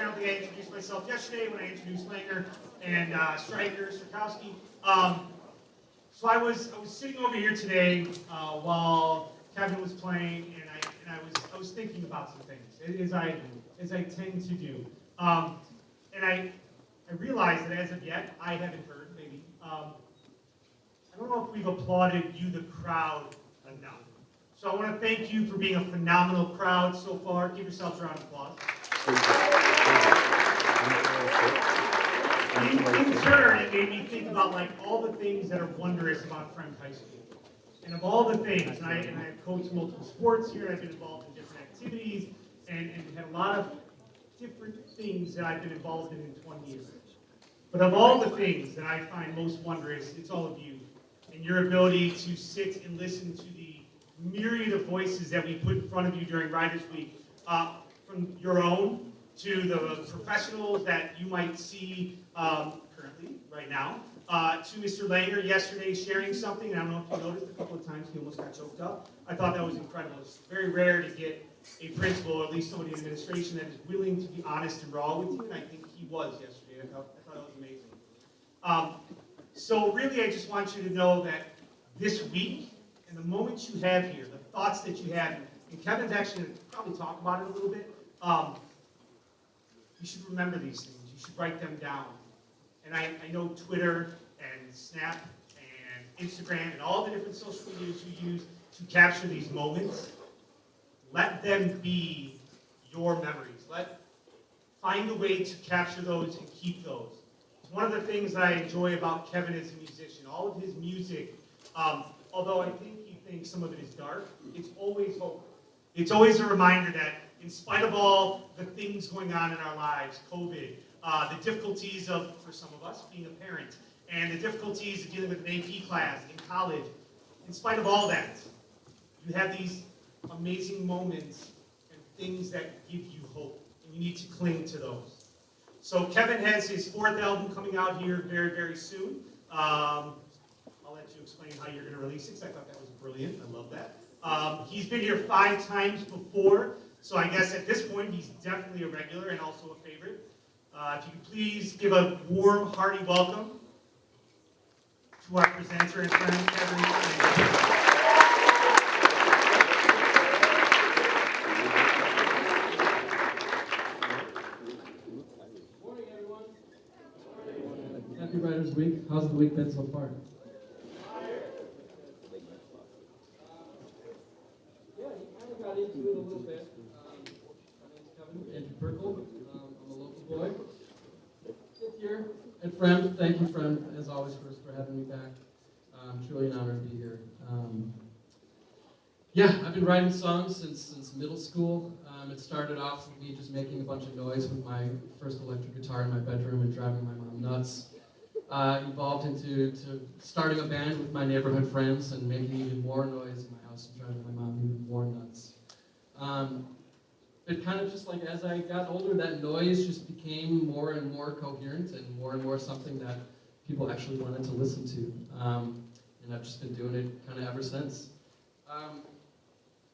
don't think I introduced myself yesterday when I introduced Langer and Stryker, Strakowski. So I was sitting over here today while Kevin was playing, and I was thinking about some things as I tend to do. And I realized that as of yet I haven't heard maybe. I don't know if we've applauded you, the crowd, enough. So I want to thank you for being a phenomenal crowd so far. Give yourselves a round of applause. In turn, it made me think about like all the things that are wondrous about Friend High School. And of all the things, and I've coached multiple sports here, I've been involved in different activities, and had a lot of different things that I've been involved in 20 years. But of all the things that I find most wondrous, it's all of you, and your ability to sit and listen to the myriad of voices that we put in front of you during Riders Week, from your own to the professionals that you might see currently, right now, to Mr. Langer yesterday sharing something, and I don't know if you noticed a couple of times he almost got choked up. I thought that was incredible. It's very rare to get a principal, or at least somebody in administration, that is willing to be honest and raw with you, and I think he was yesterday. I thought it was amazing. So really, I just want you to know that this week, and the moments you have here, the thoughts that you have, and Kevin's actually going to probably talk about it a little bit, you should remember these things. You should write them down. And I know Twitter and Snap and Instagram and all the different social medias you use to capture these moments. Let them be your memories. Find a way to capture those and keep those. It's one of the things that I enjoy about Kevin as a musician. All of his music, although I think he thinks some of it is dark, it's always hope. It's always a reminder that in spite of all the things going on in our lives, COVID, the difficulties of, for some of us, being a parent, and the difficulties of dealing with an AP class in college, in spite of all that, you have these amazing moments and things that give you hope, and you need to cling to those. So Kevin has his 4th album coming out here very, very soon. I'll let you explain how you're going to release it, because I thought that was brilliant. I love that. He's been here 5 times before, so I guess at this point he's definitely a regular and also a favorite. If you could please give a warm, hearty welcome to our presenter and friend, Kevin. Morning, everyone. Happy Writers Week. How's the week been so far? Yeah, you kind of got into it a little bit. My name's Kevin Andrew Perkle. I'm a local boy. 5th year at Friend. Thank you, Friend, as always, for having me back. Truly an honor to be here. Yeah, I've been writing songs since middle school. It started off with me just making a bunch of noise with my first electric guitar in my bedroom and driving my mom nuts. Evolved into starting a band with my neighborhood friends and making even more noise in my house and driving my mom even more nuts. It kind of just like as I got older, that noise just became more and more coherent and more something that people actually wanted to listen to. And I've just been doing it kind of ever since.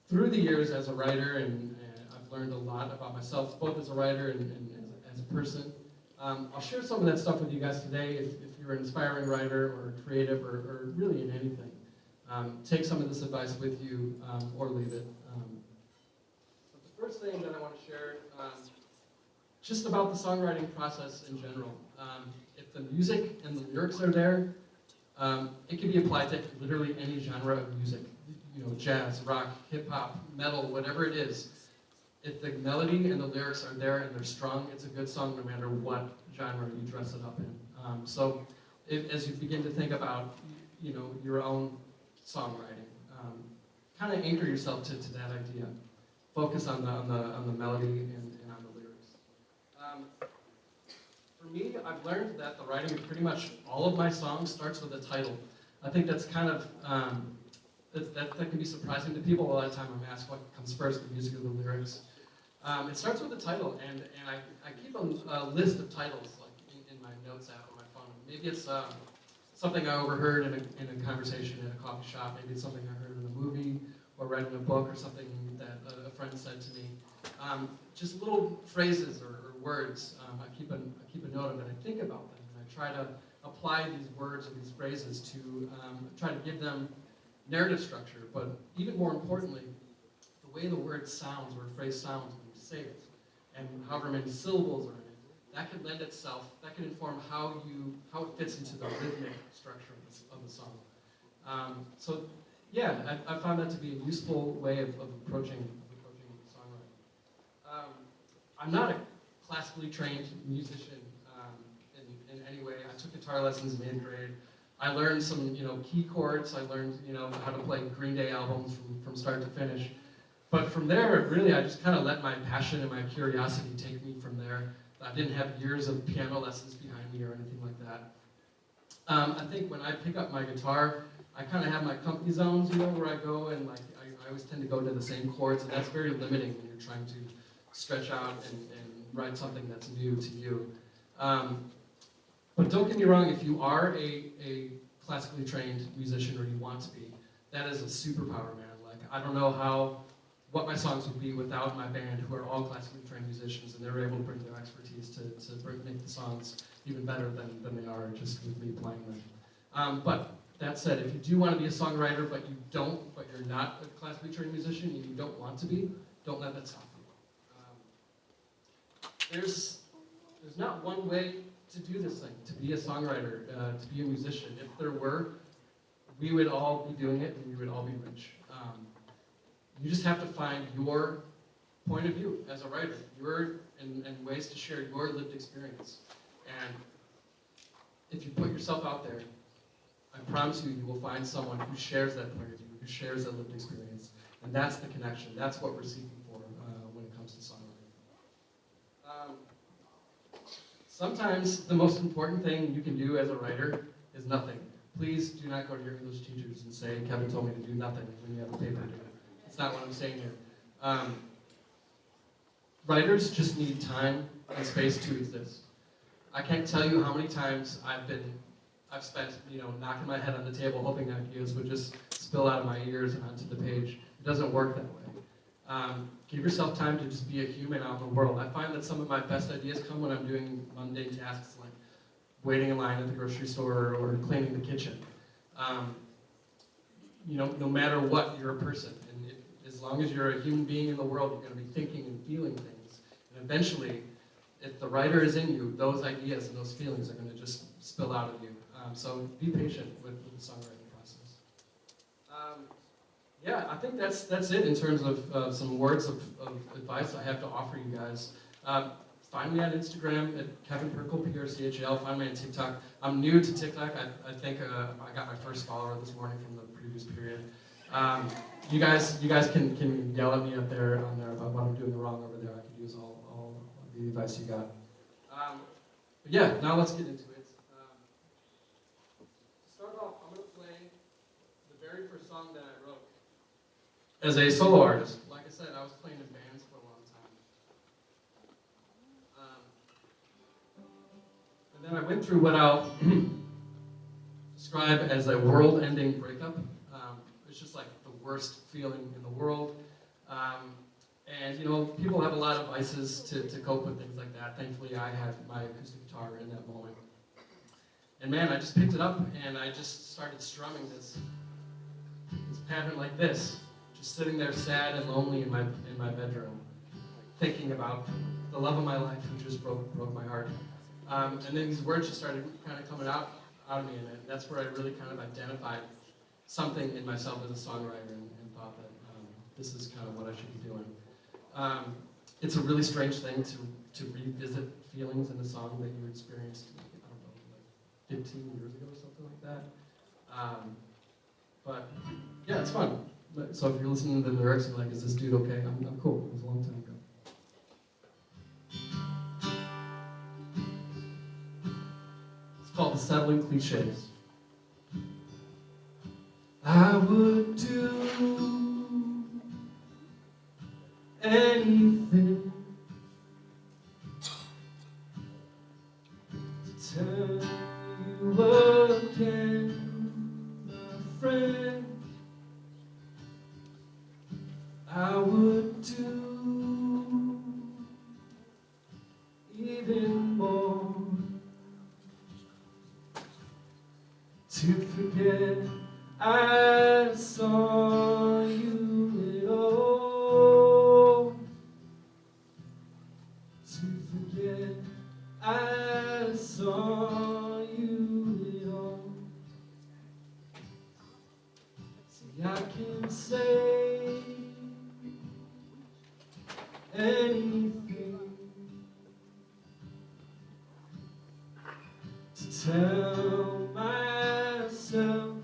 Through the years as a writer, and I've learned a lot about myself, both as a writer and as a person. I'll share some of that stuff with you guys today. If you're an aspiring writer or creative or really in anything, take some of this advice with you or leave it. But the first thing that I want to share, just about the songwriting process in general. If the music and the lyrics are there, it can be applied to literally any genre of music. You know, jazz, rock, hip hop, metal, whatever it is. If the melody and the lyrics are there and they're strong, it's a good song no matter what genre you dress it up in. So as you begin to think about, you know, your own songwriting, kind of anchor yourself to that idea. Focus on the melody and on the lyrics. For me, I've learned that the writing of pretty much all of my songs starts with a title. I think that's kind of that can be surprising to people. A lot of time I'm asked what comes first, the music or the lyrics. It starts with the title, and I keep a list of titles like in my notes app on my phone. Maybe it's something I overheard in a conversation at a coffee shop. Maybe it's something I heard in a movie or read in a book or something that a friend said to me. Just little phrases or words. I keep a note of it. I think about them, and I try to apply these words or these phrases to try to give them narrative structure. But even more importantly, the way the word sounds or phrase sounds when you say it, and however many syllables are in it, that could lend itself. That could inform how it fits into the rhythmic structure of the song. So yeah, I found that to be a useful way of approaching songwriting. I'm not a classically trained musician in any way. I took guitar lessons in 8th grade. I learned some key chords. I learned how to play Green Day albums from start to finish. But from there, really, I just kind of let my passion and my curiosity take me from there. I didn't have years of piano lessons behind me or anything like that. I think when I pick up my guitar, I kind of have my comfy zones, where I go, and I always tend to go to the same chords, and that's very limiting when you're trying to stretch out and write something that's new to you. But don't get me wrong, if you are a classically trained musician or you want to be, that is a superpower, man. Like, I don't know what my songs would be without my band, who are all classically trained musicians, and they're able to bring their expertise to make the songs even better than they are just with me playing them. But that said, if you do want to be a songwriter, but you're not a classically trained musician, and you don't want to be, don't let that stop you. There's not one way to do this thing, to be a songwriter, to be a musician. If there were, we would all be doing it, and we would all be rich. You just have to find your point of view as a writer, and ways to share your lived experience. And if you put yourself out there, I promise you will find someone who shares that point of view, who shares that lived experience. And that's the connection. That's what we're seeking for when it comes to songwriting. Sometimes the most important thing you can do as a writer is nothing. Please do not go to your English teachers and say, Kevin told me to do nothing when you have a paper due. That's not what I'm saying here. Writers just need time and space to exist. I can't tell you how many times I've spent, knocking my head on the table, hoping ideas would just spill out of my ears and onto the page. It doesn't work that way. Give yourself time to just be a human out in the world. I find that some of my best ideas come when I'm doing mundane tasks like waiting in line at the grocery store or cleaning the kitchen. No matter what, you're a person. And as long as you're a human being in the world, you're going to be thinking and feeling things. And eventually, if the writer is in you, those ideas and those feelings are going to just spill out of you. So be patient with the songwriting process. Yeah, I think that's it in terms of some words of advice I have to offer you guys. Find me on Instagram at Kevin Perkle, PRCHL. Find me on TikTok. I'm new to TikTok. I think I got my first follower this morning from the previous period. You guys can yell at me up there on there about what I'm doing wrong over there. I could use all the advice you got. But yeah, now let's get into it. To start off, I'm going to play the very first song that I wrote as a solo artist. Like I said, I was playing in bands for a long time. And then I went through what I'll describe as a world-ending breakup. It's just like the worst feeling in the world. And people have a lot of vices to cope with things like that. Thankfully, I had my acoustic guitar in that moment. And man, I just picked it up and I just started strumming this pattern like this, just sitting there sad and lonely in my bedroom, thinking about the love of my life who just broke my heart. And then these words just started kind of coming out of me, and that's where I really kind of identified something in myself as a songwriter and thought that this is kind of what I should be doing. It's a really strange thing to revisit feelings in a song that you experienced, I don't know, like 15 years ago or something like that. But yeah, it's fun. So if you're listening to the lyrics and you're like, is this dude okay? I'm cool. It was a long time ago. It's called The Settling Cliches. I would do anything to turn you again, my friend. I would do nothing more to forget. I saw you at all. To forget, I saw you at all. See, I can say anything to tell myself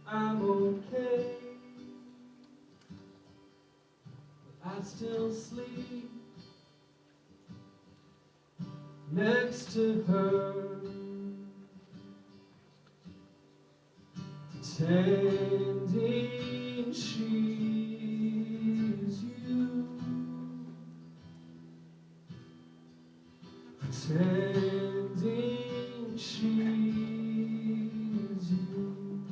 I'm okay, but I still sleep next to her, pretending she's you, pretending she's you.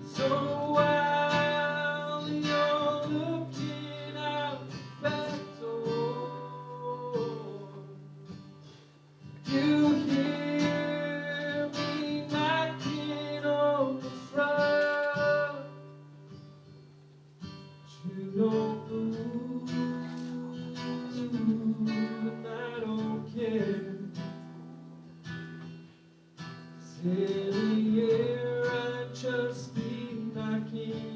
So while you're looking out that door, you hear me knocking on the front. You don't move, and I don't care. Silly year, I'd just be knocking.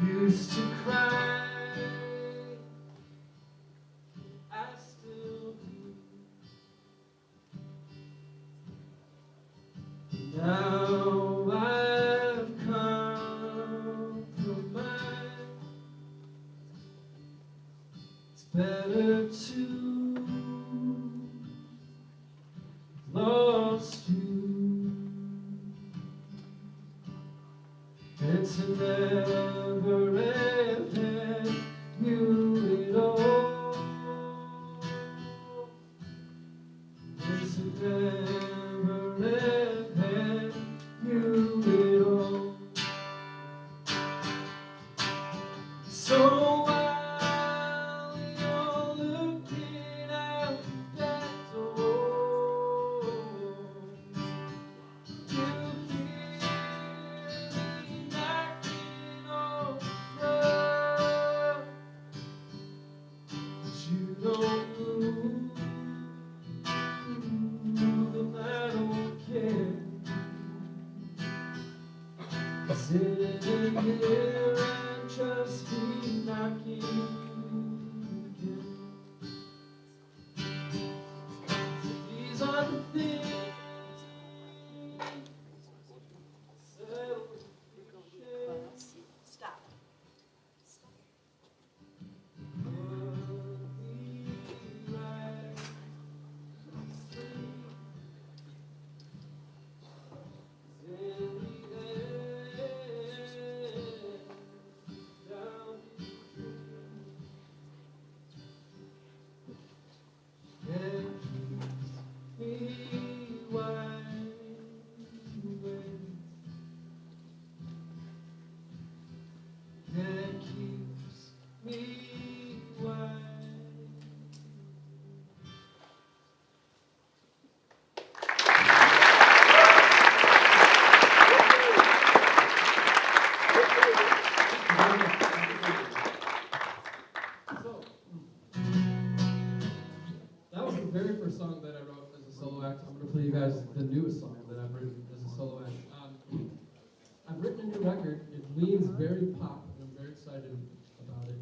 Used to cry, I still do. Now I've compromised. It's better to lost you and to never have had you at all. And to never have had you at all. So while you're looking out that door, you hear me knocking on the front, but you don't move, and I don't care. 'Cause in here I'd just be knocking. These are the things that we share. Stop. That keeps me wide. So, that was the very first song that I wrote as a solo act. I'm going to play you guys the newest song that I've written as a solo act. I've written a new record. It leans very pop, and I'm very excited about it.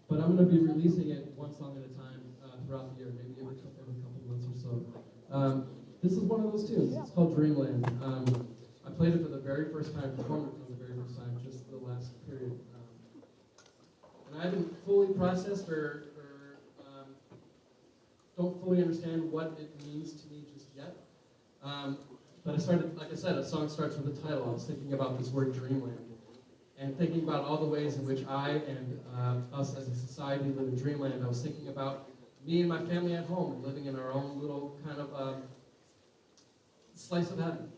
But I'm going to be releasing it one song at a time throughout the year, maybe every couple months or so. This is one of those tunes. It's called Dreamland. I played it for the very first time, performed it for the very first time, just the last period. And I haven't fully processed or don't fully understand what it means to me just yet. But I started, like I said, a song starts with a title. I was thinking about this word dreamland and thinking about all the ways in which I and us as a society live in dreamland. I was thinking about me and my family at home living in our own little kind of slice of heaven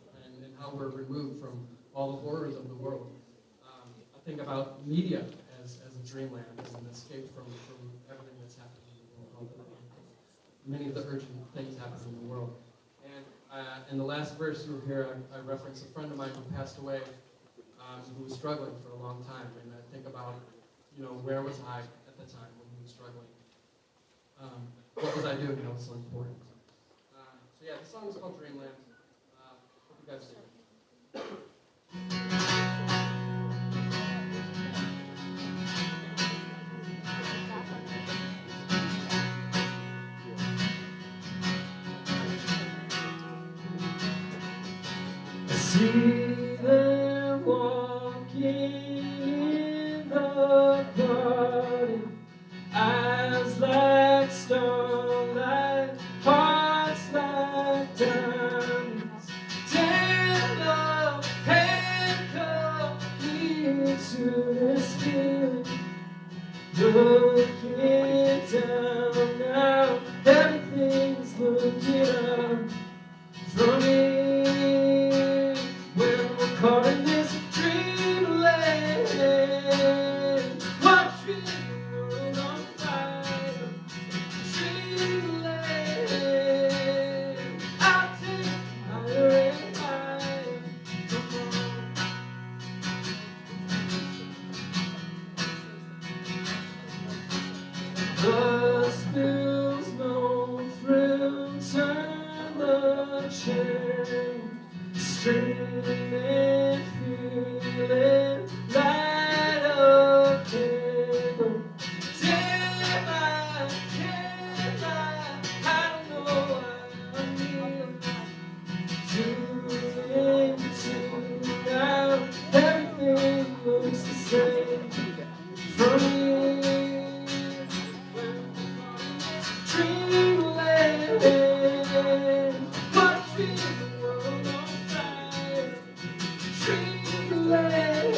and how we're removed from all the horrors of the world. I think about media dreamland and an escape from everything that's happening in the world, many of the urgent things happening in the world. And in the last verse you hear, I reference a friend of mine who passed away, who was struggling for a long time, and I think about, where was I at the time when he was struggling? What was I doing that was so important? So yeah, the song is called Dreamland. Hope you guys see it. I see them walking in the garden, eyes like starlight, hearts like diamonds, tender handcuffed me to this feeling. Looking down now, everything's looking up from me. When we're caught in this dreamland, watching the world on fire. Dreamland, I'll take higher and higher. The spills no thrill, turn the chain, streaming, feeling, light a candle. Dim I can't lie, I don't know why I'm here. Doing tonight, everything looks the same from here. Dreamland, watching the world on fire. Dreamland,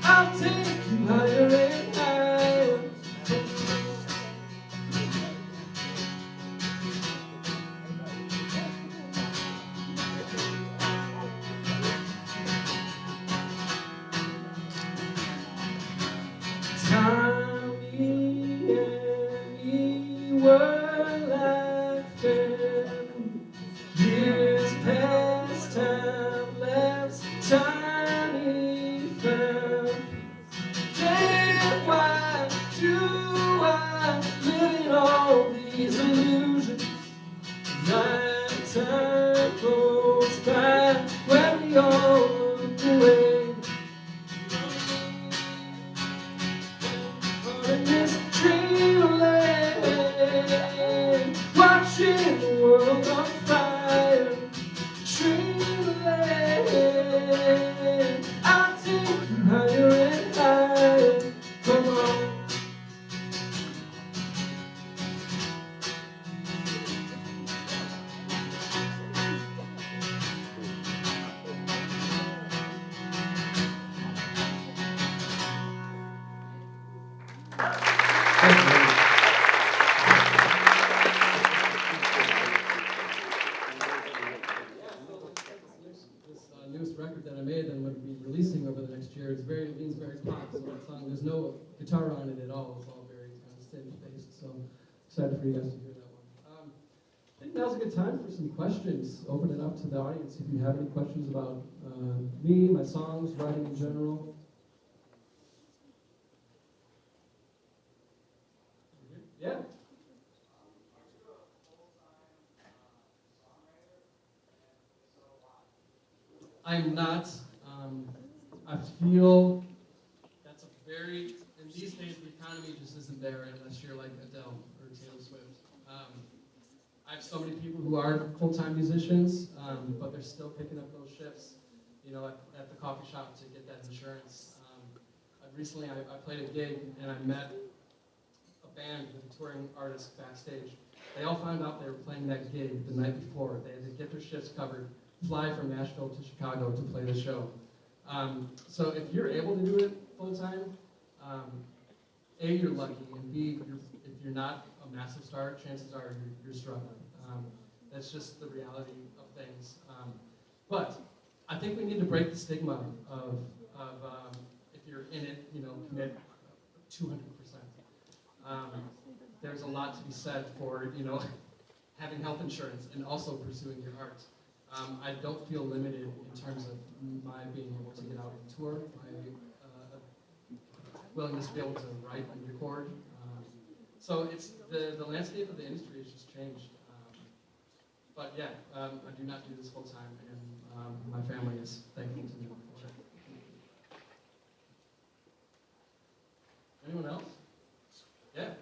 I'll take you higher and higher. Tommy and me were like family. Years past, time lapse, tiny family. Then why do I live in all these illusions? Lifetime goes by when we all look away. In this dreamland, watching the world on fire. Dreamland, I'll take you higher and higher. Come on. This newest record that I made and would be releasing over the next year leans very pop. So that song, there's no guitar on it at all. It's all very kind of synth based. So excited for you guys to hear that one. I think now's a good time for some questions. Open it up to the audience if you have any questions about me, my songs, writing in general. Yeah. I'm not. I feel that's a very, in these days, the economy just isn't there unless you're like Adele or Taylor Swift. I have so many people who are full-time musicians, but they're still picking up those shifts, at the coffee shop to get that insurance. Recently, I played a gig and I met a band with touring artists backstage. They all found out they were playing that gig the night before. They had to get their shifts covered, fly from Nashville to Chicago to play the show. So if you're able to do it full-time, A, you're lucky, and B, if you're not a massive star, chances are you're struggling. That's just the reality of things. But I think we need to break the stigma of if you're in it, commit 200%. There's a lot to be said for, having health insurance and also pursuing your art. I don't feel limited in terms of my being able to get out and tour, my willingness to be able to write and record. So it's the landscape of the industry has just changed. But yeah, I do not do this full time, and my family is thankful to me for it. Anyone else? Yeah.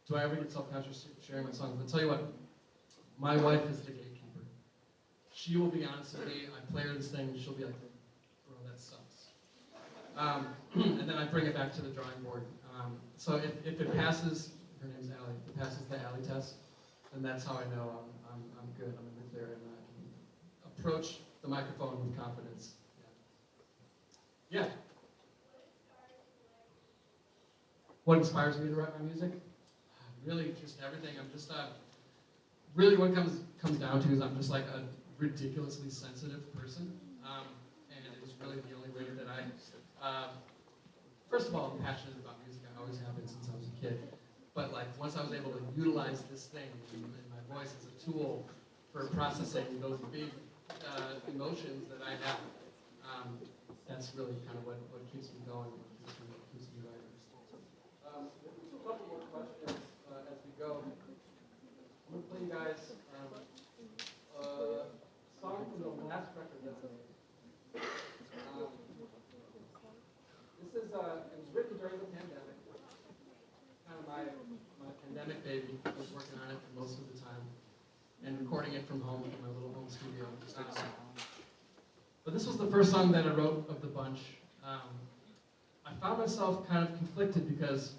Do I ever get self-conscious sharing my songs? I'll tell you what, my wife is the gatekeeper. She will be honest with me. I play her this thing, and she'll be like, bro, that sucks. And then I bring it back to the drawing board. So if it passes, her name's Allie, if it passes the Allie test, then that's how I know I'm good, I'm in the clear, and I can approach the microphone with confidence. Yeah. What inspires me to write my music? Really, just everything. I'm just really what comes down to is I'm just like a ridiculously sensitive person, and it's really the only way that I. First of all, I'm passionate about music. I always have been since I was a kid. But like once I was able to utilize this thing and my voice as a tool for processing those big emotions that I have, that's really kind of what keeps me going, what keeps me writing. We'll do a couple more questions as we go. I'm going to play you guys a song from the last record that I made. This is, it was written during the pandemic. Kind of my pandemic baby. I was working on it for most of the time and recording it from home in my little home studio. But this was the first song that I wrote of the bunch. I found myself kind of conflicted because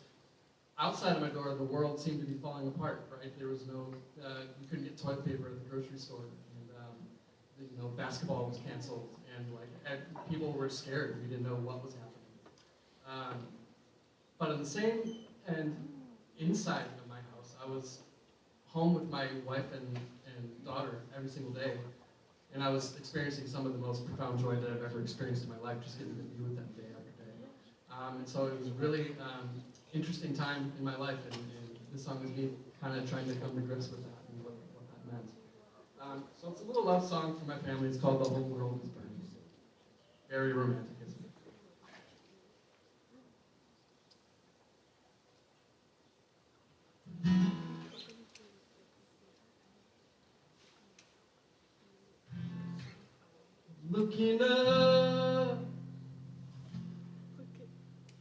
outside of my door, the world seemed to be falling apart, right? There was no, you couldn't get toilet paper at the grocery store, and basketball was canceled, and people were scared. We didn't know what was happening. But on the same end, inside of my house, I was home with my wife and daughter every single day, and I was experiencing some of the most profound joy that I've ever experienced in my life, just getting to be with them day after day. And so it was a really interesting time in my life, and this song was me kind of trying to come to grips with that and what that meant. So it's a little love song for my family. It's called The Whole World is Burning. Very romantic, isn't it? Looking up,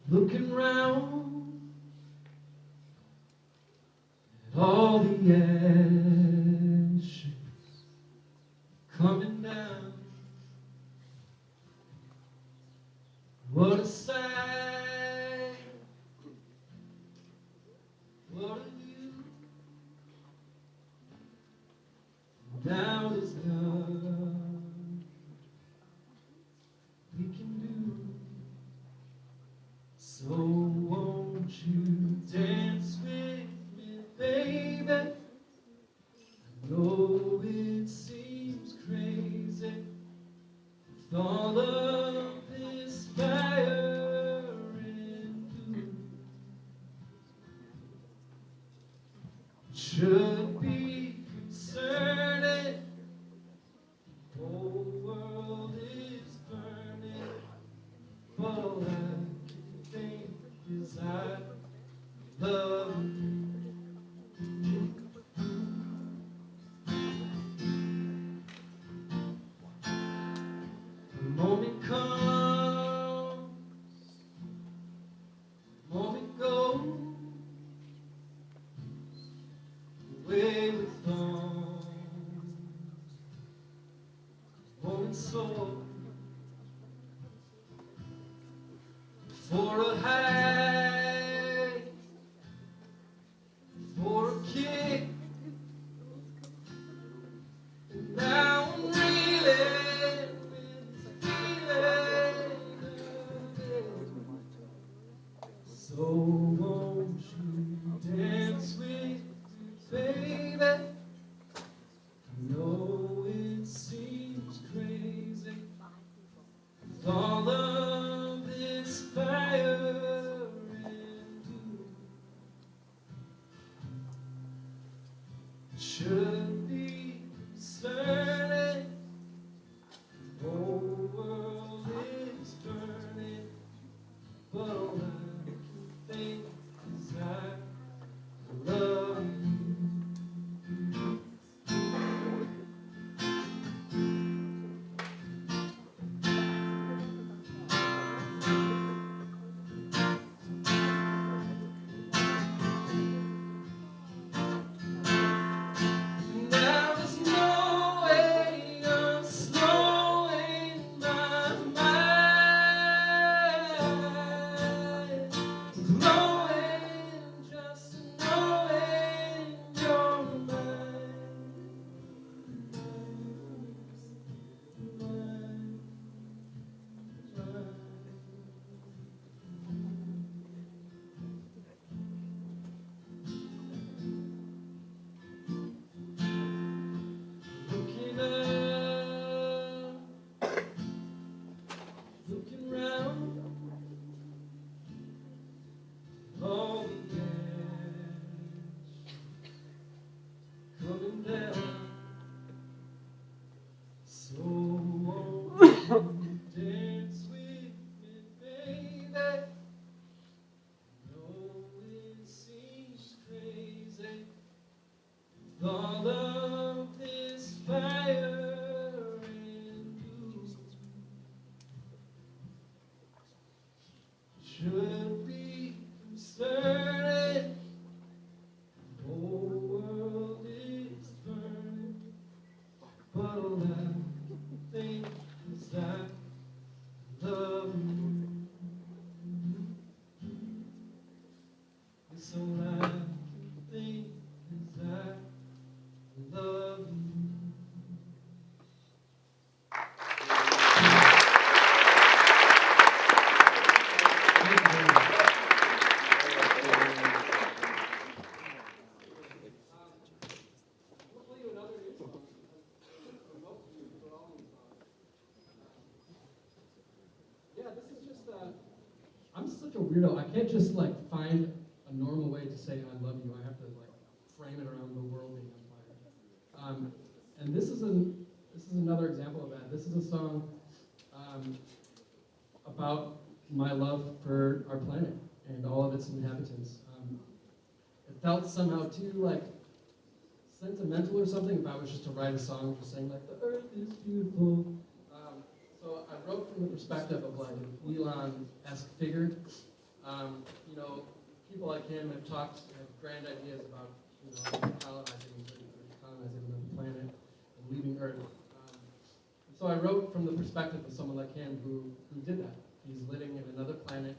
looking round at all the ashes coming down. What a sight, what a view. Now is done. We can do. So won't you dance with me, baby? I know it seems crazy with all of this fire and blue. Should be concerning. The whole world is burning, but all I can think is I love you. The moment comes, the moment goes, away with thorns. Moment so for a high, for a kick, and now I'm reeling with the feeling again. So won't you dance with me, baby? I know it seems crazy should be concerned. The whole world is burning, but all I think is that I love you. It's all I can think is that I love you. Yeah, this is just I'm such a weirdo. I can't just like find a normal way to say I love you. I have to like frame it around the world being on fire. And this is another example of that. This is a song about my love for our planet and all of its inhabitants. It felt somehow too like sentimental or something if I was just to write a song just saying like the earth is beautiful. So I wrote from the perspective of like an Elon-esque figure. You know, people like him have grand ideas about colonizing the planet and leaving Earth. So I wrote from the perspective of someone like him who did that. He's living in another planet,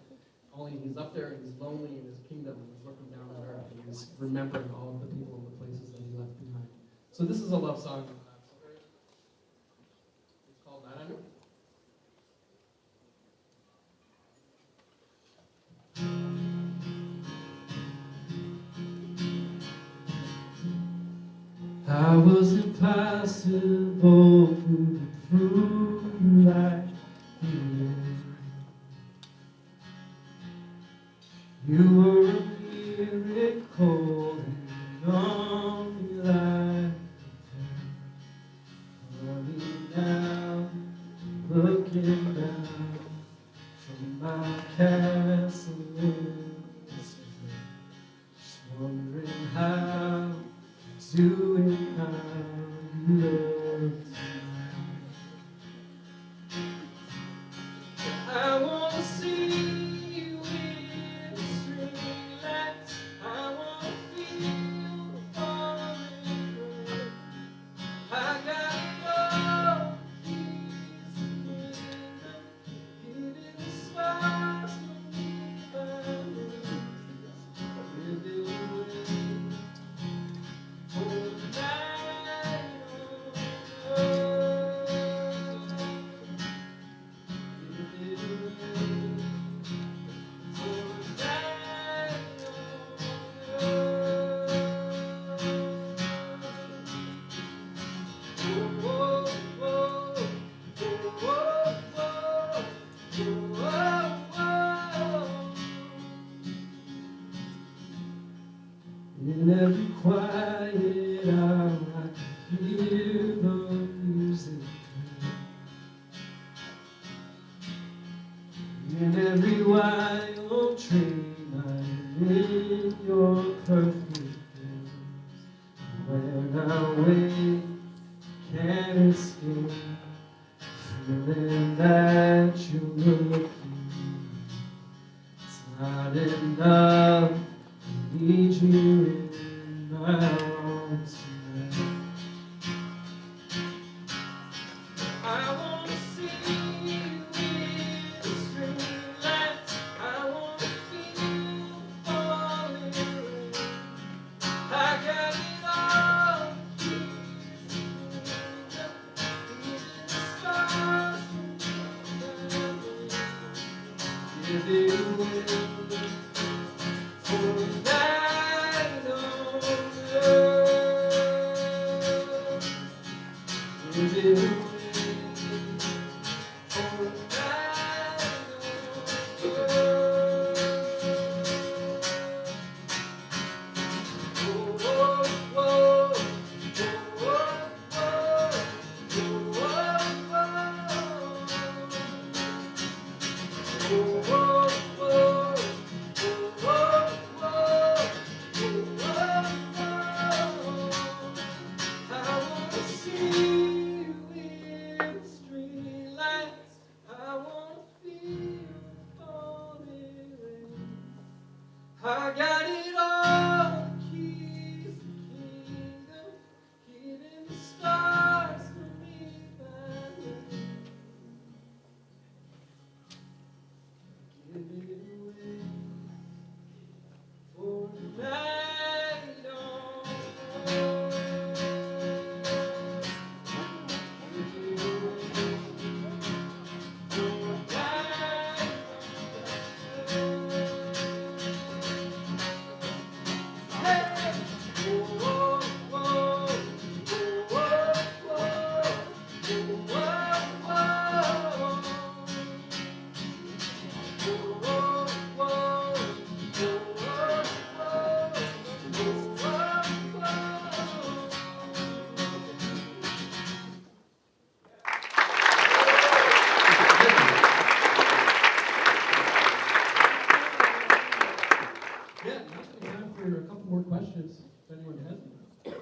only he's up there and he's lonely in his kingdom and he's looking down on Earth and he's remembering all of the people and the places that he left behind. So this is a love song. It's called Night on Earth. How was it possible to prove like you? You were a miracle and only like running down, looking down from my castle in the sky, just wondering how. Doing how you love tonight. I wanna see you in the streetlights. I wanna feel the falling rain. I got no peace in the hidden stars beneath my wings. Living in every quiet hour, I can hear the music. In every wild train, I'm in your perfume. When I wake, can't escape, feeling that you're looking. It's not enough. I need you in my arms tonight. I wanna see you in the streetlights. I wanna feel the falling rain. I got it all. The stars give it away. For a night on earth, give it away. For a night on earth. Oh, oh, oh, oh, oh, oh, oh, oh, oh. I wanna feel falling questions, if anyone has any.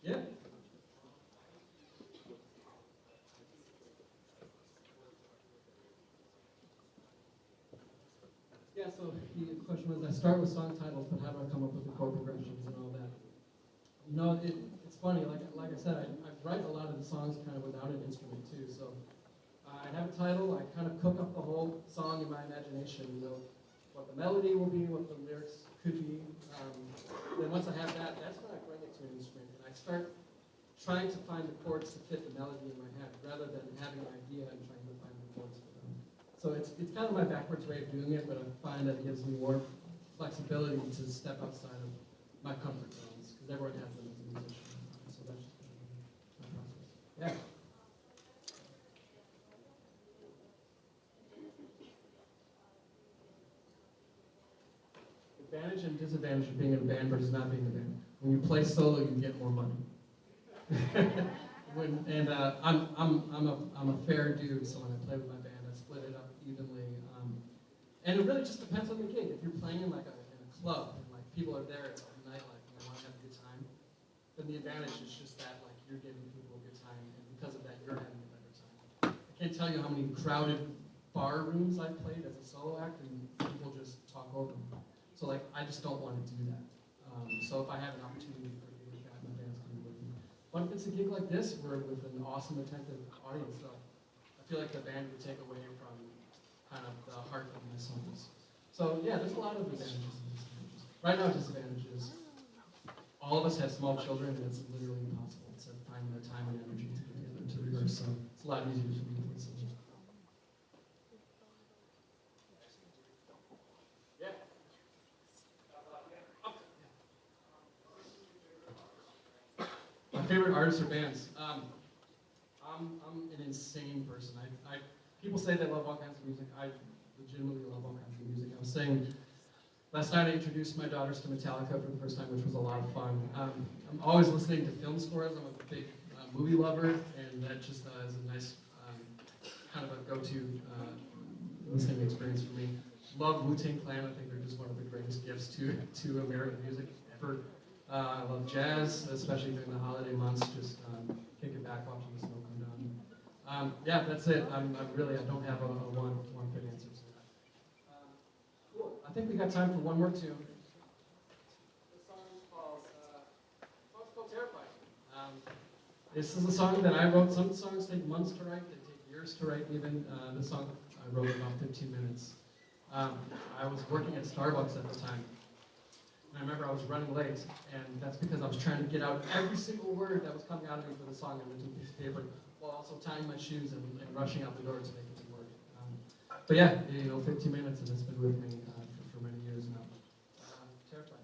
Yeah? Yeah, so the question was, I start with song titles, but how do I come up with the chord progressions and all that? You know, it's funny, like I said, I write a lot of the songs kind of without an instrument too, so I have a title, I kind of cook up the whole song in my imagination, you know, what the melody will be, what the lyrics could be. Then once I have that, that's when I bring it to an instrument, and I start trying to find the chords to fit the melody in my head, rather than having an idea and trying to find the chords for them. So it's kind of my backwards way of doing it, but I find that it gives me more flexibility to step outside of my comfort zones, because everyone has them as a musician. So that's just kind of my process. Yeah. Advantage and disadvantage of being in a band versus not being in a band. When you play solo, you get more money. I'm a fair dude, so when I play with my band, I split it up evenly. And it really just depends on the gig. If you're playing in like in a club and like people are there, it's like nightlife and they want to have a good time, then the advantage is just that like you're giving people a good time, and because of that, you're having a better time. I can't tell you how many crowded bar rooms I've played as a solo act, and people just talk over me. So like I just don't want to do that. So if I have an opportunity for a gig like that, my band's going to be with me. But if it's a gig like this, where with an awesome, attentive audience, though, I feel like the band would take away from kind of the heart of my songs. So yeah, there's a lot of advantages and disadvantages. Right now, disadvantages. All of us have small children, and it's literally impossible to find the time and energy to get together to rehearse. So it's a lot easier to be with someone. Yeah. My favorite artists or bands. I'm an insane person. People say they love all kinds of music. I legitimately love all kinds of music. I was saying last night I introduced my daughters to Metallica for the first time, which was a lot of fun. I'm always listening to film scores. I'm a big movie lover, and that just is a nice kind of a go-to listening experience for me. Love Wu-Tang Clan. I think they're just one of the greatest gifts to American music ever. I love jazz, especially during the holiday months. Just kick it back, watching the snow come down. Yeah, that's it. I don't have a one good answer to that. Cool. I think we got time for one more too. This song is called Terrified. This is a song that I wrote. Some songs take months to write. They take years to write even. This song I wrote in about 15 minutes. I was working at Starbucks at the time. And I remember I was running late, and that's because I was trying to get out every single word that was coming out of me for the song onto a piece of paper, while also tying my shoes and rushing out the door to make it to work. But yeah, 15 minutes, and it's been with me for many years now. Terrified.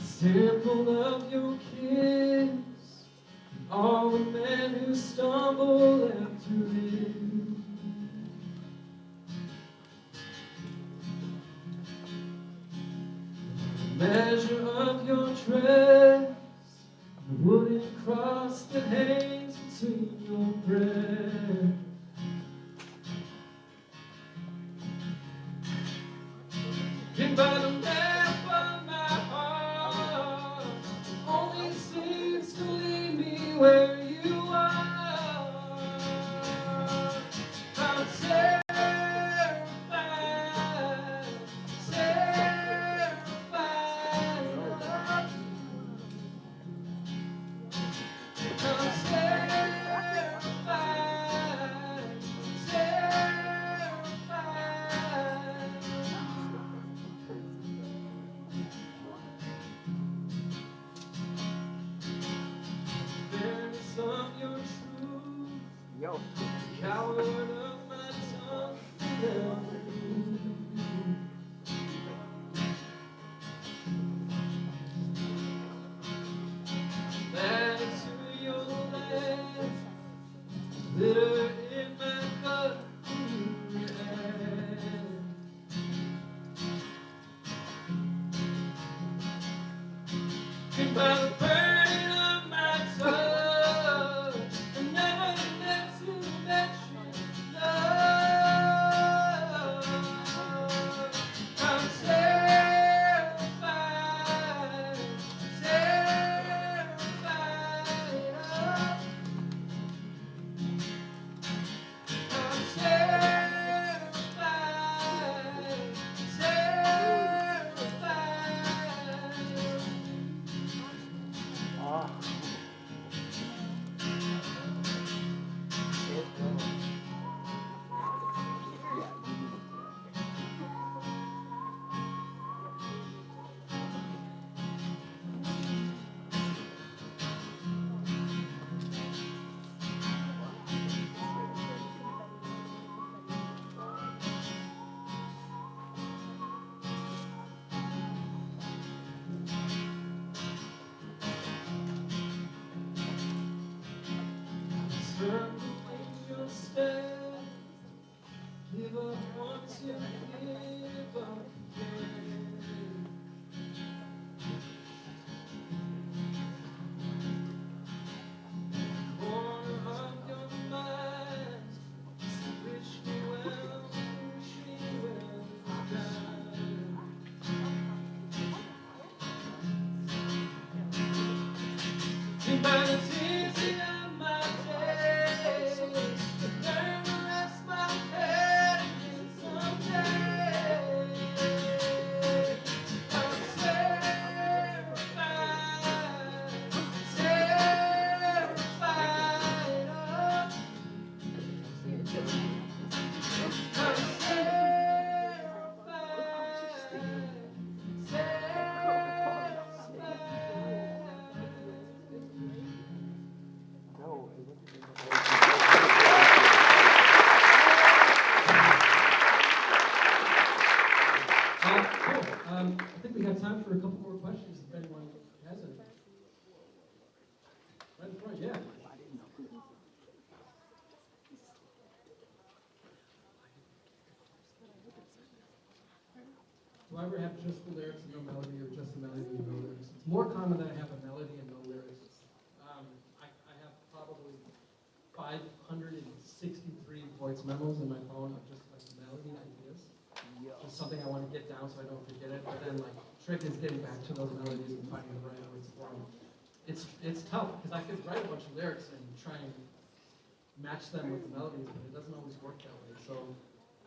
Symbol of your kiss, all the men who stumble after it. The measure of your dress, the wooden cross that hangs between your breasts. And by the map of my heart, only seems to lead me where you are. I'm terrified, terrified of you. I'm terrified, terrified. Fairness of your truth, coward of my tongue, back to your land, bitter in my gut, and by the burning of my touch, and got time for a couple more questions if anyone has any. Right in front, yeah. Do I ever have just the lyrics and no melody, or just the melody and no lyrics? It's more common that I have a melody and no lyrics. I have probably 563 voice memos in my phone of just like melody ideas. Just something I want to get down so I don't forget it. But then like trick is getting back to those melodies and finding the right words for them. It's tough because I could write a bunch of lyrics and try and match them with the melodies, but it doesn't always work that way. So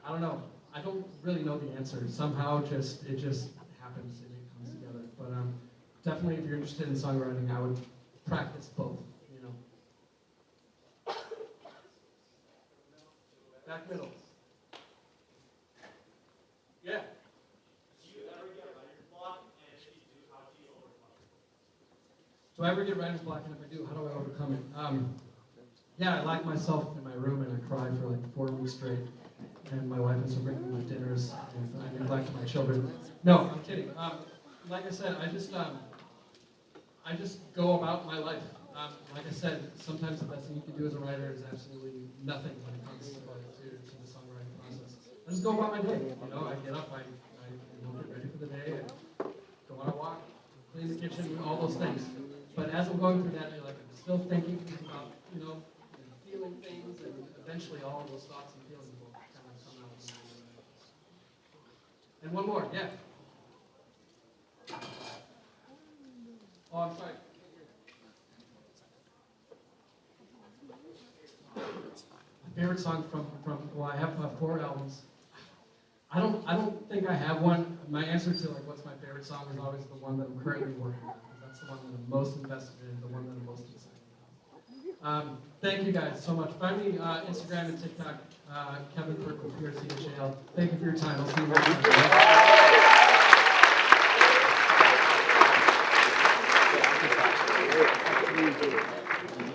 I don't know. I don't really know the answer. Somehow it just happens and it comes together. But definitely if you're interested in songwriting, I would practice both, you know. Back middle. Yeah. Do I ever get writer's block? And if I do, how do I overcome it? Yeah, I lock myself in my room and I cry for like 4 weeks straight. And my wife has to bring me my dinners, and I neglect my children. No, I'm kidding. Like I said, I just go about my life. Like I said, sometimes the best thing you can do as a writer is absolutely nothing when it comes to the songwriting process. I just go about my day. You know, I get up, I get ready for the day, I go on a walk, clean the kitchen, all those things. But as I'm going through that day, like I'm still thinking about, you know, feeling things, and eventually all of those thoughts and feelings will kind of come out. And one more, yeah. Oh, I'm sorry. My favorite song from well, I have 4 albums. I don't think I have one. My answer to like what's my favorite song is always the one that I'm currently working on, because that's the one that I'm most invested in, the one that I'm most excited about. Thank you guys so much. Find me Instagram and TikTok, Kevin Purple, PRCHAL. Thank you for your time. I'll see you next time.